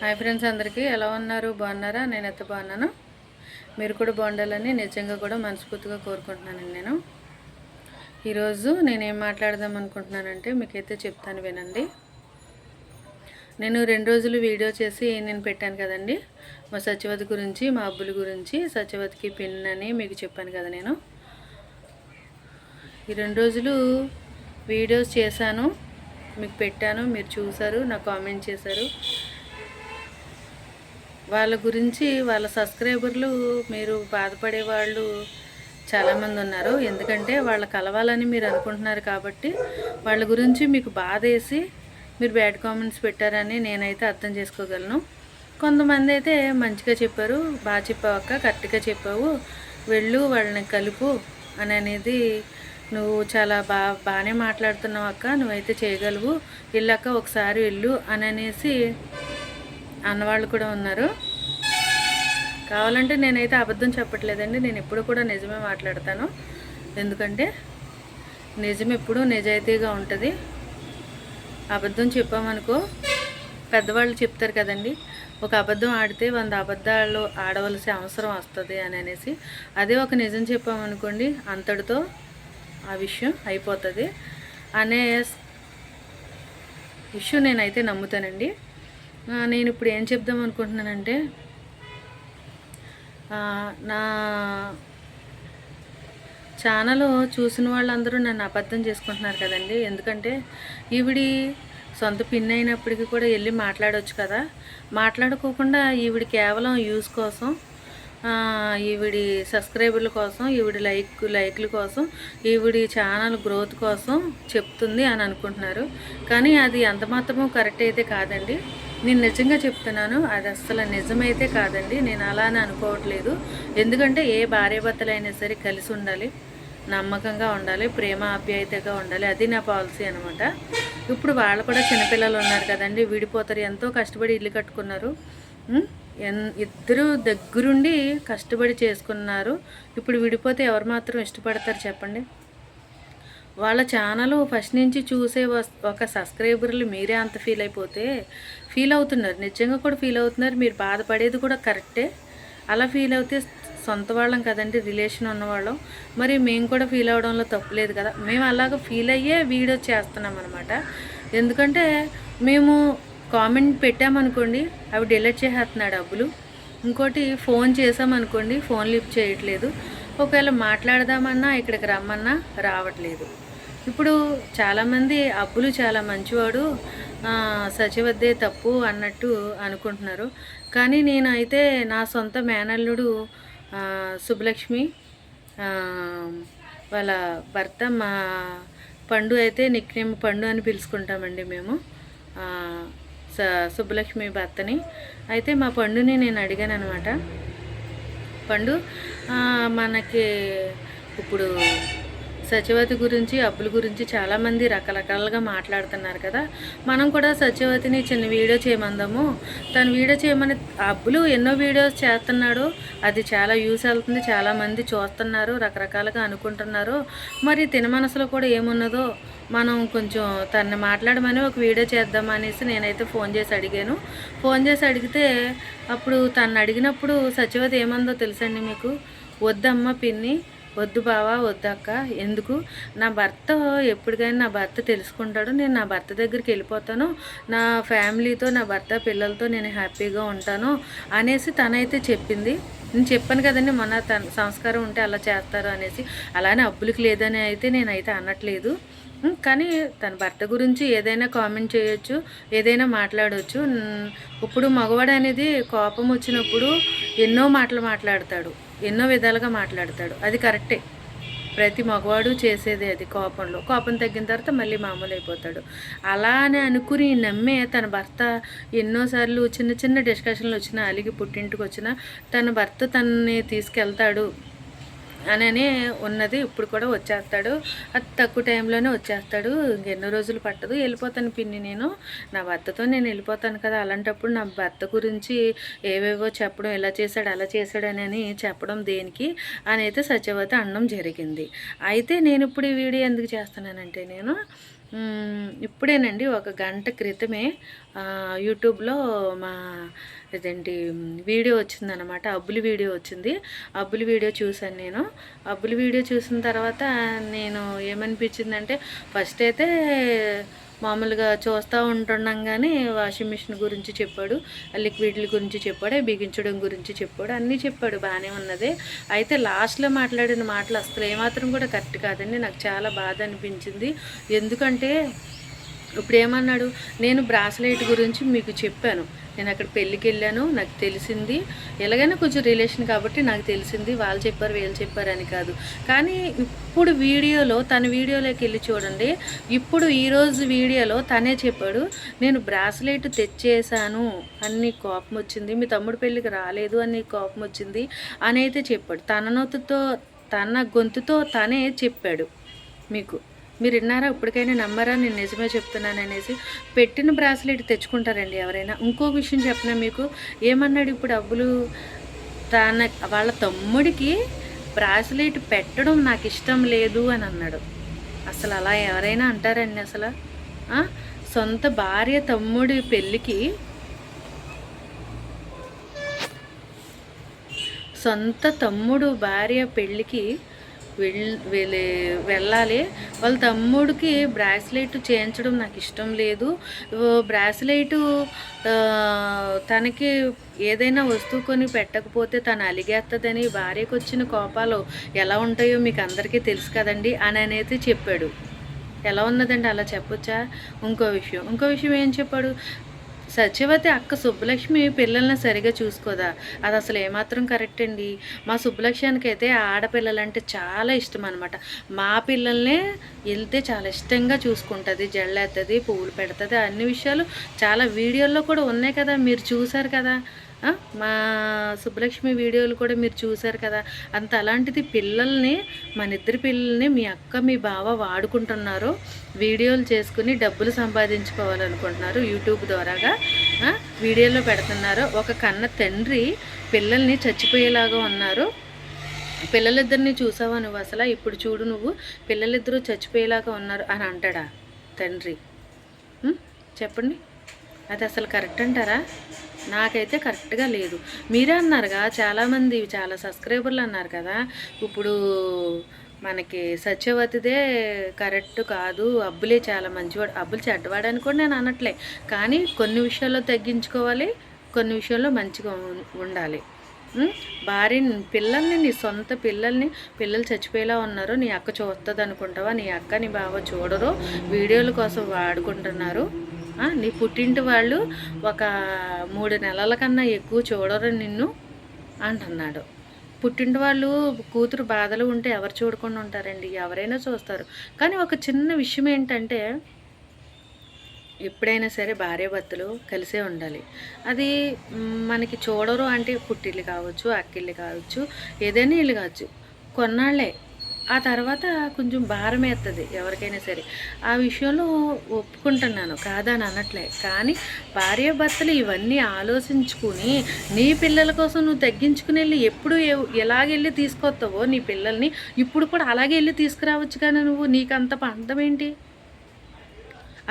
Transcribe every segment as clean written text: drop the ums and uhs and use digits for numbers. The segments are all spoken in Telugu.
హాయ్ ఫ్రెండ్స్, అందరికీ ఎలా ఉన్నారు? బాగున్నారా? నేనైతే బాగున్నాను. మీరు కూడా బాగుండాలని నిజంగా కూడా మనస్ఫూర్తిగా కోరుకుంటున్నానండి. ఈరోజు నేనేం మాట్లాడదాం అనుకుంటున్నానంటే మీకైతే చెప్తాను, వినండి. నేను 2 రోజులు వీడియో చేసి నేను పెట్టాను కదండి, మా సత్యవతి గురించి, మా అబ్బుల గురించి. సత్యవతికి పిన్ అని మీకు చెప్పాను కదా. నేను ఈ 2 రోజులు వీడియోస్ చేశాను, మీకు పెట్టాను, మీరు చూసారు, నాకు కామెంట్ చేశారు. వాళ్ళ గురించి, వాళ్ళ సబ్స్క్రైబర్లు, మీరు బాధపడే వాళ్ళు చాలామంది ఉన్నారు. ఎందుకంటే వాళ్ళు కలవాలని మీరు అనుకుంటున్నారు కాబట్టి వాళ్ళ గురించి మీకు బాధేసి మీరు బ్యాడ్ కామెంట్స్ పెట్టారని నేనైతే అర్థం చేసుకోగలను. కొంతమంది అయితే మంచిగా చెప్పారు, బాగా చెప్పావు అక్క, కరెక్ట్గా చెప్పావు, వెళ్ళు వాళ్ళని కలుపు అని అనేది, నువ్వు చాలా బాగానే మాట్లాడుతున్నావు అక్క, నువ్వైతే చేయగలవు, వెళ్ళాక ఒకసారి వెళ్ళు అని అనేసి అన్నవాళ్ళు కూడా ఉన్నారు. కావాలంటే నేనైతే అబద్ధం చెప్పట్లేదండి, నేను ఎప్పుడు కూడా నిజమే మాట్లాడతాను. ఎందుకంటే నిజం ఎప్పుడు నిజాయితీగా ఉంటుంది. అబద్ధం చెప్పామనుకో, పెద్దవాళ్ళు చెప్తారు కదండి, ఒక అబద్ధం ఆడితే 100 అబద్ధాలు ఆడవలసిన అవసరం వస్తుంది అని అనేసి. అదే ఒక నిజం చెప్పామనుకోండి, అంతటితో ఆ విషయం అయిపోతుంది అనే విషయం నేనైతే నమ్ముతానండి. నేను ఇప్పుడు ఏం చెప్దాం అనుకుంటున్నానంటే, నా ఛానల్ చూసిన వాళ్ళందరూ నన్ను అబద్ధం చేసుకుంటున్నారు కదండి. ఎందుకంటే ఈవిడి సొంత పిన్ అయినప్పటికీ కూడా వెళ్ళి మాట్లాడవచ్చు కదా. మాట్లాడుకోకుండా ఈవిడి కేవలం యూస్ కోసం, ఈవిడి సబ్స్క్రైబర్ల కోసం, ఈవిడి లైక్ల కోసం, ఈవిడి ఛానల్ గ్రోత్ కోసం చెప్తుంది అని అనుకుంటున్నారు. కానీ అది ఎంత మాత్రమూ కరెక్ట్ అయితే కాదండి. నేను నిజంగా చెప్తున్నాను, అది అస్సలు నిజమైతే కాదండి. నేను అలానే అనుకోవట్లేదు. ఎందుకంటే ఏ భార్యాభర్తలైనా సరే కలిసి ఉండాలి, నమ్మకంగా ఉండాలి, ప్రేమ ఆప్యాయతగా ఉండాలి. అది నా పాలసీ అనమాట. ఇప్పుడు వాళ్ళు కూడా చిన్నపిల్లలు ఉన్నారు కదండి, విడిపోతారు. ఎంతో కష్టపడి ఇల్లు కట్టుకున్నారు, ఇద్దరు దగ్గరుండి కష్టపడి చేసుకున్నారు. ఇప్పుడు విడిపోతే ఎవరు మాత్రం ఇష్టపడతారు చెప్పండి? వాళ్ళ ఛానల్ ఫస్ట్ నుంచి చూసే ఒక సబ్స్క్రైబర్లు మీరే అంత ఫీల్ అవుతున్నారు. నిజంగా కూడా ఫీల్ అవుతున్నారు. మీరు బాధపడేది కూడా కరెక్టే. అలా ఫీల్ అవుతే సొంత వాళ్ళం కదండి, రిలేషన్ ఉన్నవాళ్ళం. మరి మేము కూడా ఫీల్ అవడంలో తప్పులేదు కదా. మేము అలాగ ఫీల్ అయ్యే వీడియో చేస్తున్నాం అనమాట. ఎందుకంటే మేము కామెంట్ పెట్టామనుకోండి, అవి డిలీట్ చేసేస్తున్నాడు డబ్బులు. ఇంకోటి ఫోన్ చేసామనుకోండి, ఫోన్ లిఫ్ట్ చేయట్లేదు. ఒకవేళ మాట్లాడదామన్నా, ఇక్కడికి రమ్మన్నా రావట్లేదు. ఇప్పుడు చాలామంది అబ్బులు చాలా మంచివాడు, సచివద్దే తప్పు అన్నట్టు అనుకుంటున్నారు. కానీ నేనైతే నా సొంత మేనల్లుడు శుభలక్ష్మి వాళ్ళ భర్త మా పండు అయితే నిక్నేమ్ పండు అని పిలుచుకుంటామండి మేము, శుభలక్ష్మి భర్తని. అయితే మా పండుని నేను అడిగాను అనమాట, పండు మనకి ఇప్పుడు సత్యవతి గురించి, అబ్బుల గురించి చాలామంది రకరకాలుగా మాట్లాడుతున్నారు కదా, మనం కూడా సత్యవతిని చిన్న వీడియో చేయమందాము. తను వీడియో చేయమని, అబ్బులు ఎన్నో వీడియోస్ చేస్తున్నాడు, అది చాలా యూస్ అవుతుంది, చాలామంది చూస్తున్నారు, రకరకాలుగా అనుకుంటున్నారు. మరి తిన మనసులో కూడా ఏమున్నదో మనం కొంచెం తనని మాట్లాడమని ఒక వీడియో చేద్దామనేసి నేనైతే ఫోన్ చేసి అడిగాను. ఫోన్ చేసి అడిగితే అప్పుడు తను అడిగినప్పుడు సత్యవతి ఏమందో తెలుసండి మీకు? వద్దమ్మ పిన్ని, వద్దు బావా, వద్దక్క, ఎందుకు, నా భర్త ఎప్పటికైనా నా భర్త తెలుసుకుంటాడు, నేను నా భర్త దగ్గరికి వెళ్ళిపోతాను, నా ఫ్యామిలీతో, నా భర్త పిల్లలతో నేను హ్యాపీగా ఉంటాను అనేసి తనైతే చెప్పింది. నేను చెప్పాను కదండి మొన్న, తన సంస్కారం ఉంటే అలా చేస్తారు అనేసి. అలానే అబ్బులకి లేదని అయితే నేనైతే అనట్లేదు. కానీ తన భర్త గురించి ఏదైనా కామెంట్ చేయొచ్చు, ఏదైనా మాట్లాడవచ్చు. ఇప్పుడు మగవాడు అనేది కోపం వచ్చినప్పుడు ఎన్నో మాటలు మాట్లాడతాడు, ఎన్నో విధాలుగా మాట్లాడతాడు. అది కరెక్టే, ప్రతి మగవాడు చేసేది అది. కోపం తగ్గిన తర్వాత మళ్ళీ మామూలు అయిపోతాడు. అలానే అనుకుని నమ్మే తన భర్త ఎన్నోసార్లు చిన్న చిన్న డిస్కషన్లు వచ్చినా, అలిగి పుట్టింటికి వచ్చినా తన భర్త తనని తీసుకెళ్తాడు అని ఉన్నది. ఇప్పుడు కూడా వచ్చేస్తాడు, అది తక్కువ టైంలోనే వచ్చేస్తాడు, ఎన్నో రోజులు పట్టదు. వెళ్ళిపోతాను పిన్ని, నేను నా భర్తతో నేను వెళ్ళిపోతాను కదా. అలాంటప్పుడు నా భర్త గురించి ఏవేవో చెప్పడం, ఇలా చేశాడు అలా చేశాడు అని చెప్పడం దేనికి అని అయితే సత్యవతి అనడం జరిగింది. అయితే నేను ఇప్పుడు ఈ వీడియో ఎందుకు చేస్తున్నానంటే, నేను ఇప్పుడేనండి ఒక గంట క్రితమే యూట్యూబ్లో మా ఇదేంటి వీడియో వచ్చిందనమాట. అబ్బులి వీడియో వచ్చింది. అబ్బులి వీడియో చూశాను నేను. అబ్బులి వీడియో చూసిన తర్వాత నేను ఏమనిపించిందంటే, ఫస్ట్ అయితే మామూలుగా చూస్తూ ఉంటుండగానే వాషింగ్ మిషన్ గురించి చెప్పాడు, లిక్విడ్ల గురించి చెప్పాడు, బిగించడం గురించి చెప్పాడు, అన్నీ చెప్పాడు, బాగానే ఉన్నది. అయితే లాస్ట్లో మాట్లాడిన మాటలు అసలు ఏమాత్రం కూడా కరెక్ట్ కాదండి. నాకు చాలా బాధ అనిపించింది. ఎందుకంటే ఇప్పుడు ఏమన్నాడు, నేను బ్రాస్లెట్ గురించి మీకు చెప్పాను, నేను అక్కడ పెళ్ళికి వెళ్ళాను, నాకు తెలిసింది, ఎలాగైనా కొంచెం రిలేషన్ కాబట్టి నాకు తెలిసింది, వాళ్ళు చెప్పారు వీళ్ళు చెప్పారు అని కాదు. కానీ ఇప్పుడు వీడియోలో తన వీడియోలోకి వెళ్ళి చూడండి, ఇప్పుడు ఈరోజు వీడియోలో తనే చెప్పాడు, నేను బ్రాస్లెట్ తెచ్చేసాను అని కోపం వచ్చింది, మీ తమ్ముడు పెళ్ళికి రాలేదు అని కోపం వచ్చింది అని అయితే చెప్పాడు. తన గొంతుతో తనే చెప్పాడు. మీరు విన్నారా? ఇప్పటికైనా నమ్మరా నేను నిజమే చెప్తున్నాను అనేసి. పెట్టిన బ్రాస్లెట్ తెచ్చుకుంటారండి ఎవరైనా. ఇంకో విషయం చెప్పినా మీకు, ఏమన్నాడు ఇప్పుడు అబ్బులు, వాళ్ళ తమ్ముడికి బ్రాస్లెట్ పెట్టడం నాకు ఇష్టం లేదు అని అన్నాడు. అసలు అలా ఎవరైనా అంటారండి అసలు? సొంత భార్య తమ్ముడి పెళ్ళికి, సొంత తమ్ముడు భార్య పెళ్ళికి వెళ్ళాలి, వాళ్ళ తమ్ముడికి బ్రాస్లెట్ చేయించడం నాకు ఇష్టం లేదు, బ్రాస్లెట్ తనకి ఏదైనా వస్తువు కొని పెట్టకపోతే తను అలిగేస్తుందని భార్యకు వచ్చిన కోపాలు ఎలా ఉంటాయో మీకు అందరికీ తెలుసు కదండి అని అనేది చెప్పాడు. ఎలా ఉన్నదండి అలా చెప్పొచ్చా? ఇంకో విషయం ఏం చెప్పాడు, సత్యవతి అక్క సుబ్బలక్ష్మి పిల్లల్ని సరిగా చూసుకోదా? అది అసలు ఏమాత్రం కరెక్ట్ అండి. మా సుబ్బలక్ష్యానికి అయితే ఆడపిల్లలంటే చాలా ఇష్టం అనమాట. మా పిల్లల్నే వెళ్తే చాలా ఇష్టంగా చూసుకుంటుంది, జల్లేస్తుంది, పువ్వులు పెడుతుంది, అన్ని విషయాలు చాలా వీడియోల్లో కూడా ఉన్నాయి కదా, మీరు చూసారు కదా, మా సుబ్బలక్ష్మి వీడియోలు కూడా మీరు చూసారు కదా. అలాంటిది పిల్లల్ని, మన ఇద్దరి పిల్లల్ని మీ అక్క మీ బావ వాడుకుంటున్నారు, వీడియోలు చేసుకుని డబ్బులు సంపాదించుకోవాలనుకుంటున్నారు, యూట్యూబ్ ద్వారాగా వీడియోలో పెడుతున్నారు. ఒక కన్న తండ్రి పిల్లల్ని చచ్చిపోయేలాగా ఉన్నారు. పిల్లలిద్దరిని చూసావా నువ్వు? అసలు ఇప్పుడు చూడు నువ్వు, పిల్లలిద్దరూ చచ్చిపోయేలాగా ఉన్నారు అని అంటాడా తండ్రి? చెప్పండి, అది అసలు కరెక్ట్ అంటారా? నాకైతే కరెక్ట్గా లేదు. మీరే అన్నారుగా, చాలామంది చాలా సబ్స్క్రైబర్లు అన్నారు కదా, ఇప్పుడు మనకి సత్యవతిదే కరెక్ట్ కాదు, అబ్బులే చాలా మంచివాడు, అబ్బులు చెడ్డవాడని కూడా నేను అనట్లే, కానీ కొన్ని విషయాల్లో తగ్గించుకోవాలి, కొన్ని విషయాల్లో మంచిగా ఉండాలి. భార్యని, పిల్లల్ని, నీ సొంత పిల్లలు చచ్చిపోయేలా ఉన్నారు, నీ అక్క చూస్తుంది అనుకుంటావా? నీ అక్క నీ బావ చూడరు, వీడియోల కోసం వాడుకుంటున్నారు. నీ పుట్టింటి వాళ్ళు ఒక 3 నెలల కన్నా ఎక్కువ చూడరు నిన్ను అంటున్నాడు. పుట్టింటి వాళ్ళు కూతురు బాధలు ఉంటే ఎవరు చూడకుండా ఉంటారండి? ఎవరైనా చూస్తారు. కానీ ఒక చిన్న విషయం ఏంటంటే, ఎప్పుడైనా సరే భార్యాభర్తలు కలిసే ఉండాలి. అది మనకి చూడరు అంటే పుట్టిల్లు కావచ్చు, అక్కిళ్ళు కావచ్చు, ఏదైనా ఇల్లు కావచ్చు, కొన్నాళ్ళే, ఆ తర్వాత కొంచెం భారం వేస్తుంది ఎవరికైనా సరే. ఆ విషయంలో ఒప్పుకుంటున్నాను, కాదని అనట్లే. కానీ భార్యాభర్తలు ఇవన్నీ ఆలోచించుకుని నీ పిల్లల కోసం నువ్వు తగ్గించుకుని వెళ్ళి ఎప్పుడు ఎలాగెళ్ళి తీసుకొస్తావో నీ పిల్లల్ని ఇప్పుడు కూడా అలాగే వెళ్ళి తీసుకురావచ్చు. కానీ నువ్వు, నీకు అంత పంతం ఏంటి?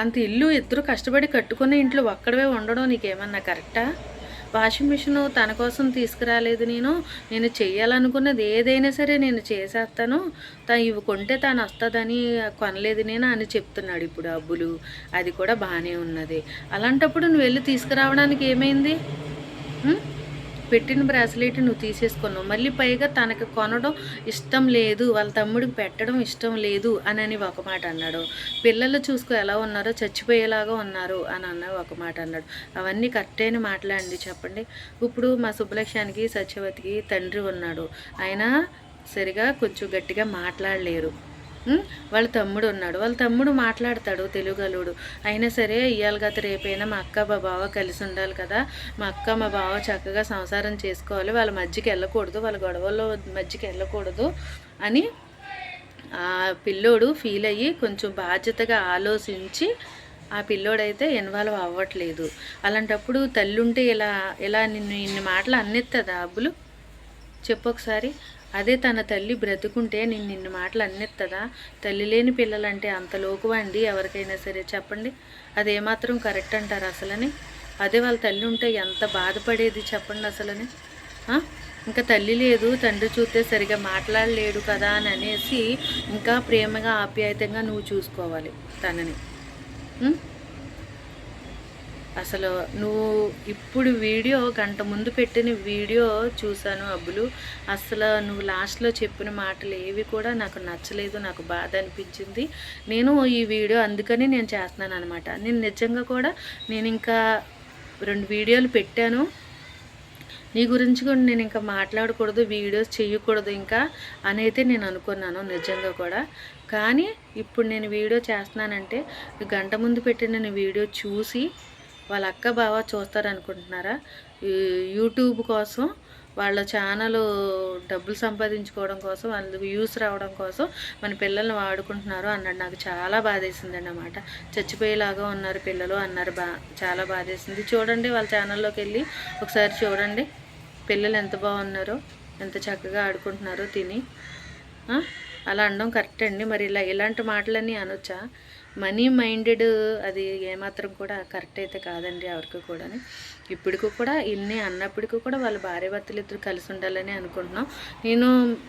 అంత ఇల్లు ఇద్దరు కష్టపడి కట్టుకునే ఇంట్లో ఒక్కడవే ఉండడం నీకేమన్నా కరెక్టా? వాషింగ్ మిషన్ తన కోసం తీసుకురాలేదు, నేను చెయ్యాలనుకున్నది ఏదైనా సరే నేను చేసేస్తాను, ఇవి కొంటే తను వస్తుందని కొనలేదు నేను అని చెప్తున్నాడు ఇప్పుడు అబ్బులు. అది కూడా బాగానే ఉన్నది. అలాంటప్పుడు నువ్వు వెళ్ళి తీసుకురావడానికి ఏమైంది? పెట్టిన బ్రాస్లెట్ నువ్వు తీసేసుకున్నావు, మళ్ళీ పైగా తనకు కొనడం ఇష్టం లేదు, వాళ్ళ తమ్ముడికి పెట్టడం ఇష్టం లేదు అని ఒక మాట అన్నాడు. పిల్లలు చూసుకో ఎలా ఉన్నారో, చచ్చిపోయేలాగా ఉన్నారు అని ఒక మాట అన్నాడు. అవన్నీ కరెక్టైన మాట్లాడండి చెప్పండి. ఇప్పుడు మా సుబ్బలక్ష్యానికి సత్యవతికి తండ్రి ఉన్నాడు, ఆయన సరిగా కొంచెం గట్టిగా మాట్లాడలేరు. వాళ్ళ తమ్ముడు ఉన్నాడు, వాళ్ళ తమ్ముడు మాట్లాడతాడు, తెలుగలుడు, అయినా సరే ఇవాళ గత రేపైనా మా అక్క మా బావ కలిసి ఉండాలి కదా, మా అక్క మా బావ చక్కగా సంసారం చేసుకోవాలి, వాళ్ళ మధ్యకి వెళ్ళకూడదు, వాళ్ళ గొడవల్లో మధ్యకి వెళ్ళకూడదు అని ఆ పిల్లోడు ఫీల్ అయ్యి కొంచెం బాధ్యతగా ఆలోచించి ఆ పిల్లోడైతే ఇన్వాల్వ్ అవ్వట్లేదు. అలాంటప్పుడు తల్లుంటే ఇలా నిన్ను ఇన్ని మాటలు అన్నెత్తదా అబ్బులు? చెప్పు ఒకసారి. అదే తన తల్లి బ్రతుకుంటే నేను నిన్ను మాటలు అన్నెత్తదా? తల్లి లేని పిల్లలంటే అంత లోకువా అండి ఎవరికైనా సరే చెప్పండి? అదేమాత్రం కరెక్ట్ అంటారు అసలని? అదే వాళ్ళ తల్లి ఉంటే ఎంత బాధపడేది చెప్పండి అసలని? ఇంకా తల్లి లేదు, తండ్రి చూస్తే సరిగా మాట్లాడలేడు కదా అని అనేసి ఇంకా ప్రేమగా ఆప్యాయతంగా నువ్వు చూసుకోవాలి తనని. అసలు నువ్వు ఇప్పుడు వీడియో గంట ముందు పెట్టిన వీడియో చూశాను అబ్బులు. అసలు నువ్వు లాస్ట్లో చెప్పిన మాటలు ఏవి కూడా నాకు నచ్చలేదు, నాకు బాధ అనిపించింది. నేను ఈ వీడియో అందుకని నేను చేస్తున్నాను అనమాట. నేను నిజంగా కూడా నేను ఇంకా 2 వీడియోలు పెట్టాను. నీ గురించి కూడా నేను ఇంకా మాట్లాడకూడదు, వీడియోస్ చేయకూడదు ఇంకా అనైతే నేను అనుకున్నాను నిజంగా కూడా. కానీ ఇప్పుడు నేను వీడియో చేస్తున్నానంటే గంట ముందు పెట్టిన నేను వీడియో చూసి వాళ్ళ అక్క బావ చూస్తారనుకుంటున్నారా? యూట్యూబ్ కోసం వాళ్ళ ఛానల్ డబ్బులు సంపాదించుకోవడం కోసం, వాళ్ళు వ్యూస్ రావడం కోసం మన పిల్లల్ని వాడుకుంటున్నారు అన్నాడు. నాకు చాలా బాధేసిందండి అన్నమాట. చచ్చిపోయేలాగా ఉన్నారు పిల్లలు అన్నారు. చాలా బాధేసింది. చూడండి వాళ్ళ ఛానల్లోకి వెళ్ళి ఒకసారి చూడండి పిల్లలు ఎంత బాగున్నారో, ఎంత చక్కగా ఆడుకుంటున్నారో తిని. అలా అనడం కరెక్ట్ అండి? మరి ఇలాంటి మాటలన్నీ అనొచ్చా? మనీ మైండెడ్ అది ఏమాత్రం కూడా కరెక్ట్ అయితే కాదండి ఎవరికి కూడా. ఇప్పటికి కూడా ఇన్ని అన్నప్పటికీ కూడా వాళ్ళ భార్యాభర్తలు ఇద్దరు కలిసి ఉండాలని అనుకుంటున్నాం. నేను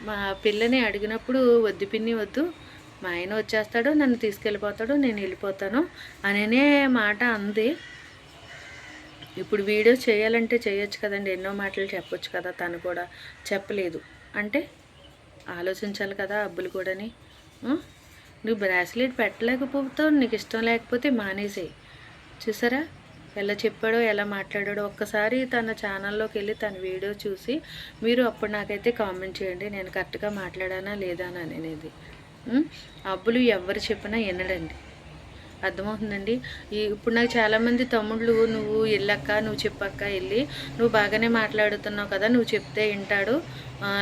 మా పిల్లని అడిగినప్పుడు వద్దు పిన్ని వద్దు, మా ఆయన వచ్చేస్తాడు, నన్ను తీసుకెళ్ళిపోతాడు, నేను వెళ్ళిపోతాను అనే మాట అంది. ఇప్పుడు వీడియో చేయాలంటే చేయొచ్చు కదండి, ఎన్నో మాటలు చెప్పొచ్చు కదా. తను కూడా చెప్పలేదు అంటే ఆలోచించాలి కదా అబ్బులు కూడాని. నువ్వు బ్రాస్లెట్ పెట్టలేకపోతావు, నీకు ఇష్టం లేకపోతే మానేసేయి. చూసారా ఎలా చెప్పాడో, ఎలా మాట్లాడాడో? ఒక్కసారి తన ఛానల్లోకి వెళ్ళి తన వీడియో చూసి మీరు అప్పుడు నాకైతే కామెంట్ చేయండి, నేను కరెక్ట్గా మాట్లాడానా లేదా అని అనేది. అబ్బులు ఎవరు చెప్పినా వినడండి, అర్థమవుతుందండి. ఇప్పుడు నాకు చాలామంది తమ్ముళ్ళు నువ్వు వెళ్ళక్క, నువ్వు చెప్పక్క, వెళ్ళి నువ్వు బాగానే మాట్లాడుతున్నావు కదా, నువ్వు చెప్తే వింటాడు,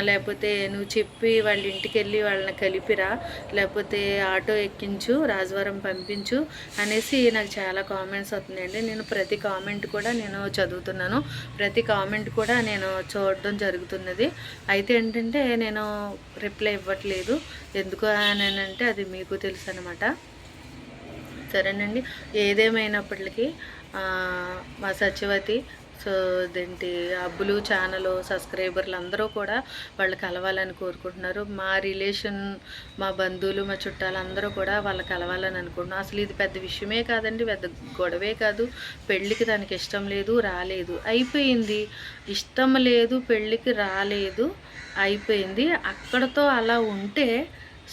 లేకపోతే నువ్వు చెప్పి వాళ్ళ ఇంటికి వెళ్ళి వాళ్ళని కలిపిరా, లేకపోతే ఆటో ఎక్కించు, రాజవరం పంపించు అనేసి నాకు చాలా కామెంట్స్ వస్తున్నాయండి. నేను ప్రతి కామెంట్ కూడా నేను చదువుతున్నాను, ప్రతి కామెంట్ కూడా నేను చూడడం జరుగుతున్నది. అయితే ఏంటంటే నేను రిప్లై ఇవ్వట్లేదు, ఎందుకు అని అంటే అది మీకు తెలుసు అనమాట. సరేనండి, ఏదేమైనప్పటికీ మా సత్యవతి సో ఇదేంటి అబ్బులు ఛానల్ సబ్స్క్రైబర్లు అందరూ కూడా వాళ్ళు కలవాలని కోరుకుంటున్నారు. మా రిలేషన్, మా బంధువులు, మా చుట్టాలు అందరూ కూడా వాళ్ళు కలవాలని అనుకుంటున్నాం. అసలు ఇది పెద్ద విషయమే కాదండి, పెద్ద గొడవే కాదు. పెళ్ళికి తనకి ఇష్టం లేదు, రాలేదు, అయిపోయింది. ఇష్టం లేదు, పెళ్ళికి రాలేదు, అయిపోయింది. అక్కడతో అలా ఉంటే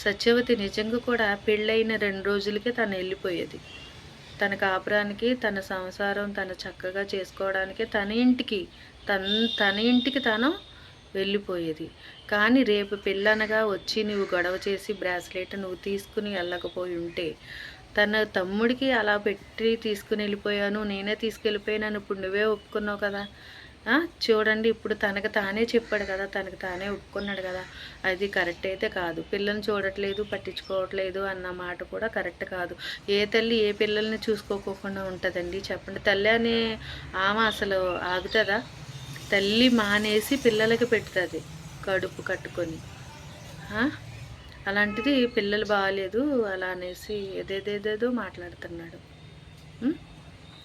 సత్యవతి నిజంగా కూడా పెళ్ళైన 2 రోజులకే తను వెళ్ళిపోయేది. తన కాపురానికి, తన సంసారం తను చక్కగా చేసుకోవడానికి తన ఇంటికి తను వెళ్ళిపోయేది. కానీ రేపు పెళ్ళనగా వచ్చి నువ్వు గొడవ చేసి బ్రాస్లెట్ నువ్వు తీసుకుని వెళ్ళకపోయి ఉంటే, తన తమ్ముడికి అలా పెట్టి తీసుకుని వెళ్ళిపోయాను, నేనే తీసుకెళ్ళిపోయాను, ఇప్పుడు నువ్వే ఒప్పుకున్నావు కదా. చూడండి ఇప్పుడు తనకు తానే చెప్పాడు కదా, తనకు తానే ఒప్పుకున్నాడు కదా, అది కరెక్ట్ అయితే కాదు. పిల్లల్ని చూడట్లేదు, పట్టించుకోవట్లేదు అన్న మాట కూడా కరెక్ట్ కాదు. ఏ తల్లి ఏ పిల్లల్ని చూసుకోకుండా ఉంటుందండి చెప్పండి? తల్లి అనే ఆమె అసలు ఆగుతుందా? తల్లి మానేసి పిల్లలకి పెడుతుంది కడుపు కట్టుకొని. అలాంటిది పిల్లలు బాగాలేదు అలా అనేసి ఏదేదేదేదో మాట్లాడుతున్నాడు.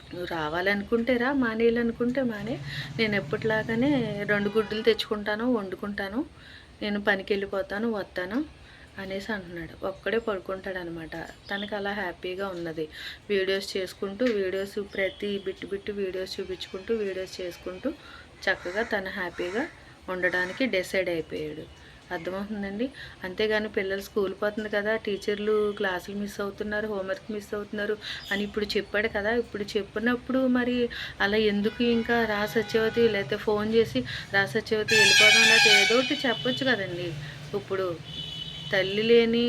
నువ్వు రావాలనుకుంటే రా, మానేయాలనుకుంటే మానే. నేను ఎప్పటిలాగానే 2 గుడ్డులు తెచ్చుకుంటాను, వండుకుంటాను, నేను పనికి వెళ్ళిపోతాను, వస్తాను అనేసి అంటున్నాడు. ఒక్కడే పడుకుంటాడు అనమాట. తనకు అలా హ్యాపీగా ఉన్నది. వీడియోస్ చేసుకుంటూ, వీడియోస్ ప్రతి బిట్టు వీడియోస్ చూపించుకుంటూ, వీడియోస్ చేసుకుంటూ చక్కగా తను హ్యాపీగా ఉండడానికి డిసైడ్ అయిపోయాడు. అర్థమవుతుందండి? అంతేగాని పిల్లలు స్కూల్ పోతుంది కదా, టీచర్లు క్లాసులు మిస్ అవుతున్నారు, హోంవర్క్ మిస్ అవుతున్నారు అని ఇప్పుడు చెప్పాడు కదా. ఇప్పుడు చెప్పినప్పుడు మరి అలా ఎందుకు ఇంకా రా సత్యవతి, లేకపోతే ఫోన్ చేసి రా సత్యవతి వెళ్ళిపోవడం, లేకపోతే ఏదో ఒకటి చెప్పొచ్చు కదండి. ఇప్పుడు తల్లి లేని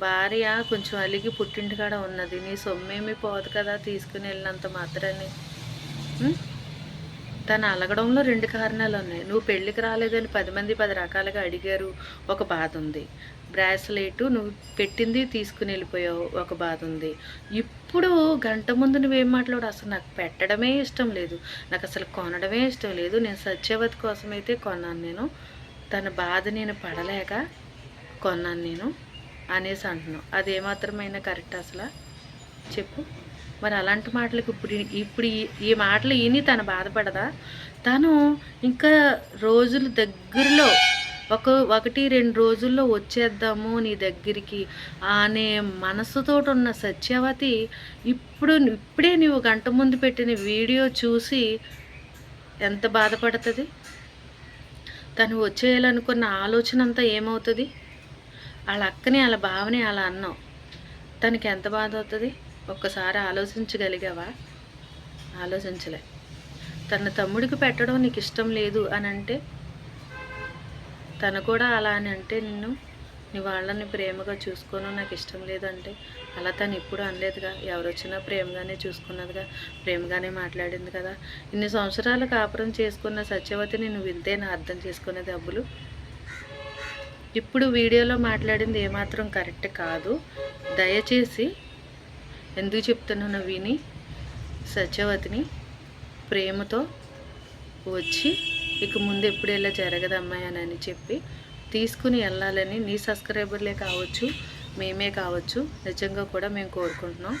భార్య కొంచెం అలిగి పుట్టింటికాడ ఉన్నది, నీ సొమ్మేమీ పోదు కదా తీసుకుని వెళ్ళినంత మాత్రాన్ని. తను అలగడంలో 2 కారణాలు ఉన్నాయి. నువ్వు పెళ్ళికి రాలేదని 10 మంది 10 రకాలుగా అడిగారు, ఒక బాధ ఉంది. బ్రాస్లెట్ నువ్వు పెట్టింది తీసుకుని వెళ్ళిపోయావు, ఒక బాధ ఉంది. ఇప్పుడు గంట ముందు నువ్వేం మాట్లాడు? అసలు నాకు పెట్టడమే ఇష్టం లేదు, నాకు అసలు కొనడమే ఇష్టం లేదు, నేను సత్యవతి కోసం అయితే కొన్నాను, నేను తన బాధ నేను పడలేక కొన్నాను నేను అనేసి అంటున్నావు. అది ఏమాత్రమైనా కరెక్ట్ అసలు చెప్పు. మరి అలాంటి మాటలకు ఇప్పుడు ఈ మాటలు విని తను బాధపడదా? తను ఇంకా రోజులు దగ్గరలో 1-2 రోజుల్లో వచ్చేద్దాము నీ దగ్గరికి అనే మనసుతో ఉన్న సత్యవతి ఇప్పుడే నువ్వు గంట ముందు పెట్టిన వీడియో చూసి ఎంత బాధపడుతుంది? తను వచ్చేయాలనుకున్న ఆలోచన అంతా ఏమవుతుంది? వాళ్ళ అక్కని వాళ్ళ బావని అలా అన్నావు, తనకి ఎంత బాధ అవుతుంది? ఒక్కసారి ఆలోచించగలిగావా? ఆలోచించలే. తన తమ్ముడికి పెట్టడం నీకు ఇష్టం లేదు అని అంటే, తను కూడా అలా అని అంటే నీ వాళ్ళని ప్రేమగా చూసుకోను నాకు ఇష్టం లేదంటే అలా తను ఇప్పుడు అనలేదుగా. ఎవరు వచ్చినా ప్రేమగానే చూసుకున్నదిగా, ప్రేమగానే మాట్లాడింది కదా. ఇన్ని సంవత్సరాలు కాపురం చేసుకున్న సత్యవతిని నువ్వు ఇంతేనా అర్థం చేసుకునేది అబ్బులు? ఇప్పుడు వీడియోలో మాట్లాడింది ఏమాత్రం కరెక్ట్ కాదు. దయచేసి ఎందుకు చెప్తున్నాను విని, సత్యవతిని ప్రేమతో వచ్చి ఇక ముందు ఎప్పుడు ఇలా జరగదమ్మాయి అని చెప్పి తీసుకుని వెళ్ళాలని నీ సబ్స్క్రైబర్లే కావచ్చు, మేమే కావచ్చు, నిజంగా కూడా మేము కోరుకుంటున్నాం.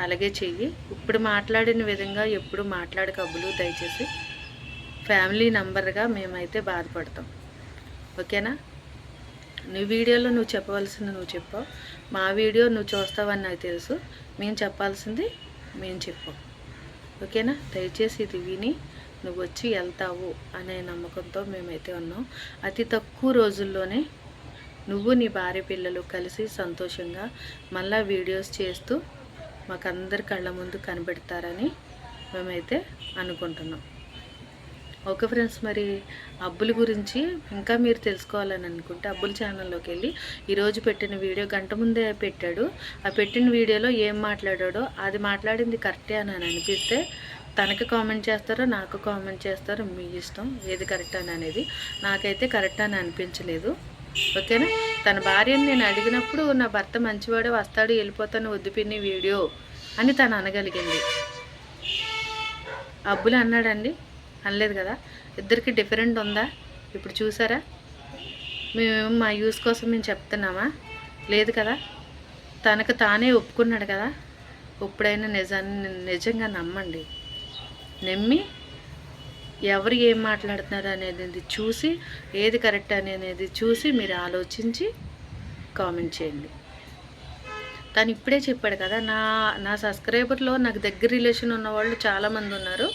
అలాగే చెయ్యి. ఇప్పుడు మాట్లాడిన విధంగా ఎప్పుడు మాట్లాడకబ్బులు. దయచేసి ఫ్యామిలీ నంబర్గా మేమైతే బాధపడతాం. ఓకేనా? నీ వీడియోలో నువ్వు చెప్పవలసింది నువ్వు చెప్పావు, మా వీడియో నువ్వు చూస్తావని నాకు తెలుసు. మేము చెప్పాల్సింది మేము చెప్పాం. ఓకేనా? దయచేసి ఇది విని నువ్వు వచ్చి వెళ్తావు అనే నమ్మకంతో మేమైతే ఉన్నాం. అతి తక్కువ రోజుల్లోనే నువ్వు నీ భార్య పిల్లలు కలిసి సంతోషంగా మళ్ళీ వీడియోస్ చేస్తూ మాకందరి కళ్ళ ముందు కనబెడతారని మేమైతే అనుకుంటున్నాం. ఓకే ఫ్రెండ్స్, మరి అబ్బుల గురించి ఇంకా మీరు తెలుసుకోవాలని అనుకుంటే అబ్బుల ఛానల్లోకి వెళ్ళి ఈరోజు పెట్టిన వీడియో గంట ముందే పెట్టాడు. ఆ పెట్టిన వీడియోలో ఏం మాట్లాడాడో అది మాట్లాడింది కరెక్టే అని అనిపిస్తే తనకి కామెంట్ చేస్తారో నాకు కామెంట్ చేస్తారో మీ ఇష్టం, ఏది కరెక్ట్ అని అనేది. నాకైతే కరెక్ట్ అని అనిపించలేదు. ఓకేనా? తన భార్యని నేను అడిగినప్పుడు నా భర్త మంచివాడే వస్తాడు వెళ్ళిపోతాను వద్దు పిన్ని వీడియో అని తను అనగలిగింది. అబ్బులు అన్నాడండి? అనలేదు కదా. ఇద్దరికి డిఫరెంట్ ఉందా? ఇప్పుడు చూసారా? మేము మా యూస్ కోసం మేము చెప్తున్నామా? లేదు కదా. తనకు తానే ఒప్పుకున్నాడు కదా. ఎప్పుడైనా నిజంగా నమ్మండి. నమ్మి ఎవరు ఏం మాట్లాడుతున్నారు అనేది చూసి ఏది కరెక్ట్ అనేది చూసి మీరు ఆలోచించి కామెంట్ చేయండి. తను ఇప్పుడే చెప్పాడు కదా. నా సబ్స్క్రైబర్లో నాకు దగ్గర రిలేషన్ ఉన్న వాళ్ళు చాలామంది ఉన్నారు.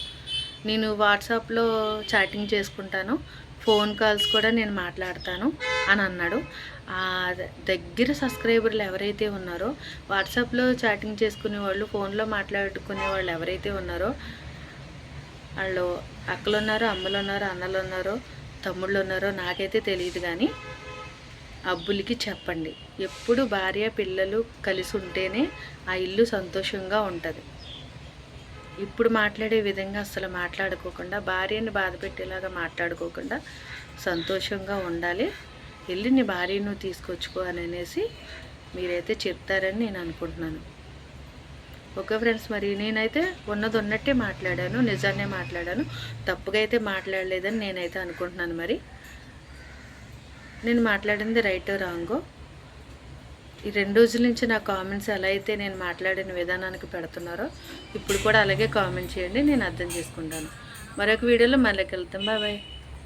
నేను వాట్సాప్లో చాటింగ్ చేసుకుంటాను, ఫోన్ కాల్స్ కూడా నేను మాట్లాడతాను అని అన్నాడు. ఆ దగ్గర సబ్స్క్రైబర్లు ఎవరైతే ఉన్నారో, వాట్సాప్లో చాటింగ్ చేసుకునే వాళ్ళు, ఫోన్లో మాట్లాడుకునే వాళ్ళు ఎవరైతే ఉన్నారో, వాళ్ళు అక్కలు ఉన్నారో, అమ్మలు ఉన్నారో, అన్నలు ఉన్నారో, తమ్ముళ్ళు ఉన్నారో నాకైతే తెలియదు. కానీ అబ్బులకి చెప్పండి, ఎప్పుడు భార్య పిల్లలు కలిసి ఉంటేనే ఆ ఇల్లు సంతోషంగా ఉంటుంది. ఇప్పుడు మాట్లాడే విధంగా అసలు మాట్లాడుకోకుండా, భార్యని బాధ పెట్టేలాగా మాట్లాడుకోకుండా సంతోషంగా ఉండాలి. వెళ్ళి నీ భార్యను తీసుకొచ్చుకో అనేసి మీరైతే చెప్తారని నేను అనుకుంటున్నాను. ఓకే ఫ్రెండ్స్, మరి నేనైతే ఉన్నది ఉన్నట్టే మాట్లాడాను, నిజాన్నే మాట్లాడాను, తప్పుగా అయితే మాట్లాడలేదని నేనైతే అనుకుంటున్నాను. మరి నేను మాట్లాడింది రైటో రాంగో, ఈ 2 రోజుల నుంచి నా కామెంట్స్ ఎలా అయితే నేను మాట్లాడిన విధానానికి పెడుతున్నారో ఇప్పుడు కూడా అలాగే కామెంట్ చేయండి, నేను అర్థం చేసుకుంటాను. మరొక వీడియోలో మళ్ళీ వెళ్తాం. Bye bye.